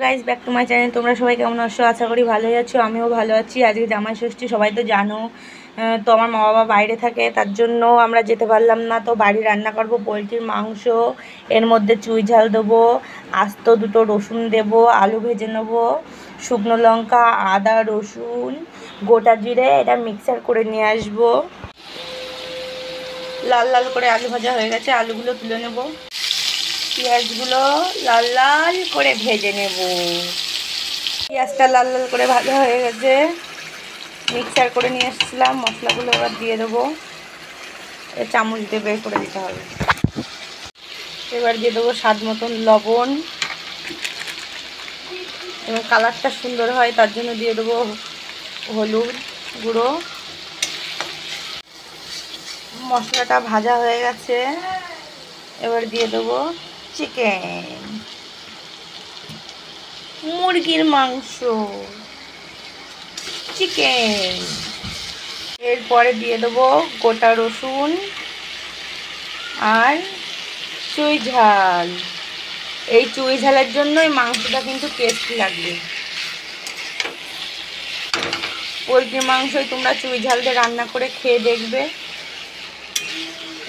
Guys, back to my channel. তোমরা সবাই কেমন আছো? আশা করি ভালোই আছো। আমিও ভালো আছি। আজকে জামাই ষষ্ঠী, সবাই তো জানো। তো আমার মা বাবা বাইরে থাকে, তার জন্য আমরা যেতে পারলাম না। তো বাড়ি রান্না করব পোলট্রির মাংস। এর মধ্যে চুই ঝাল দেবো, আস্ত দুটো রসুন দেবো, আলু ভেজে নেবো, শুকনো লঙ্কা, আদা, রসুন, গোটা জিরে এটা মিক্সার করে নিয়ে আসবো। লাল লাল করে আলু ভাজা হয়ে গেছে, আলুগুলো তুলে নেবো। পেঁয়াজগুলো লাল লাল করে ভেজে নেব। পেঁয়াজটা লাল লাল করে ভাজা হয়ে গেছে, মিক্সার করে নিয়ে এসেছিলাম। মশলাগুলো এবার দিয়ে দেবো, চামচ দিয়ে বের করে দিতে হবে। এবার দিয়ে দেবো স্বাদ মতন লবণ, এবং কালারটা সুন্দর হয় তার জন্য দিয়ে দেবো হলুদ গুঁড়ো। মশলাটা ভাজা হয়ে গেছে, এবার দিয়ে দেবো চিকেন, মুরগির মাংস, চিকেন। এরপরে দিয়ে দেবো গোটা রসুন আর চুই ঝাল। এই চুই ঝালের জন্যই মাংসটা কিন্তু টেস্টি লাগবে। পোলট্রির মাংসই তোমরা চুই ঝাল দিয়ে রান্না করে খেয়ে দেখবে,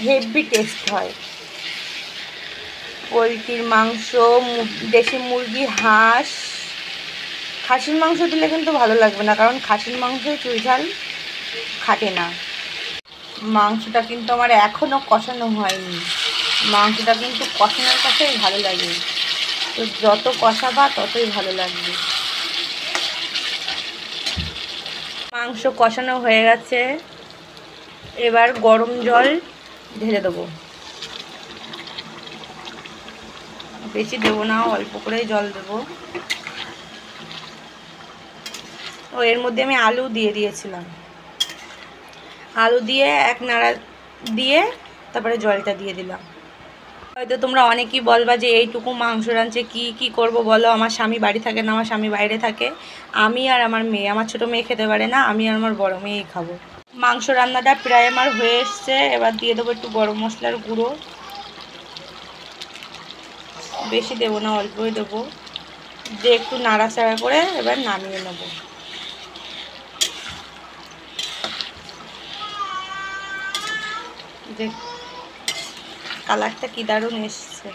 হেভি টেস্ট হয়। পোলট্রির মাংস, দেশি মুরগি, হাঁস, খাসির মাংস দিলে কিন্তু ভালো লাগবে না, কারণ খাসির মাংসে চুই ঝাল খাটে না। মাংসটা কিন্তু আমার এখনও কষানো হয়নি। মাংসটা কিন্তু কষানোর কাছেই ভালো লাগে, তো যত কষাবা ততই ভালো লাগবে। মাংস কষানো হয়ে গেছে, এবার গরম জল ঢেলে দেবো। বেশি দেবো না, অল্প করেই জল দেবো। ও এর মধ্যে আমি আলু দিয়ে দিয়েছিলাম, আলু দিয়ে এক নাড়া দিয়ে তারপরে জলটা দিয়ে দিলাম। হয়তো তোমরা অনেকেই বলবা যে এইটুকু মাংস রাঁধছে কি করব বলো। আমার স্বামী বাড়ি থাকে না, আমার স্বামী বাইরে থাকে। আমি আর আমার মেয়ে, আমার ছোটো মেয়ে খেতে পারে না, আমি আর আমার বড় মেয়েই খাবো। মাংস রান্নাটা প্রায় আমার হয়ে এসছে। এবার দিয়ে দেবো একটু গরম মশলার গুঁড়ো, বেশি দেবো না, অল্পই দেবো। দিয়ে একটু নাড়াচাড়া করে এবার নামিয়ে নেবো। দেখ কালারটা কি দারুণ এসছে।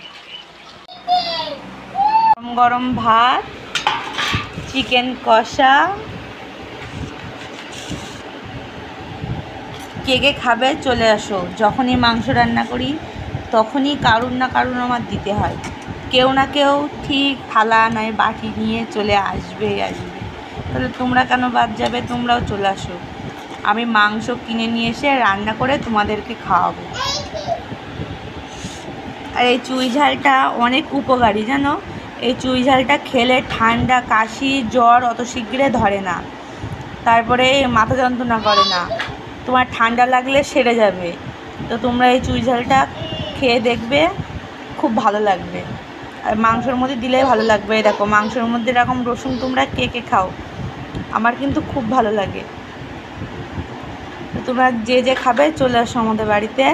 গরম গরম ভাত, চিকেন কষা। কে কে খাবে চলে আসো। যখনই মাংস রান্না করি তখনই কারুর না কারুর আমার দিতে হয়। কেউ না কেউ ঠিক থালা নয় বাটি নিয়ে চলে আসবে। তাহলে তোমরা কেন বাদ যাবে? তোমরাও চলে আসো। আমি মাংস কিনে নিয়ে এসে রান্না করে তোমাদেরকে খাওয়াবো। আর এই চুই ঝালটা অনেক উপকারী জানো। এই চুই ঝালটা খেলে ঠান্ডা, কাশি, জ্বর অত শীঘ্রে ধরে না। তারপরে মাথা যন্ত্রণা করে না, তোমার ঠান্ডা লাগলে সেরে যাবে। তো তোমরা এই চুই ঝালটা খেয়ে দেখবে, খুব ভালো লাগবে। আর মাংসের মধ্যে দিলেই ভালো লাগবে। দেখো মাংসের মধ্যে এরকম রসুন তোমরা কে কে খাও? আমার কিন্তু খুব ভালো লাগে। তোমরা যে যে খাবে চলে আসো আমাদের বাড়িতে।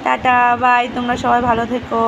Tata, bye. তোমরা সবাই ভালো থেকো।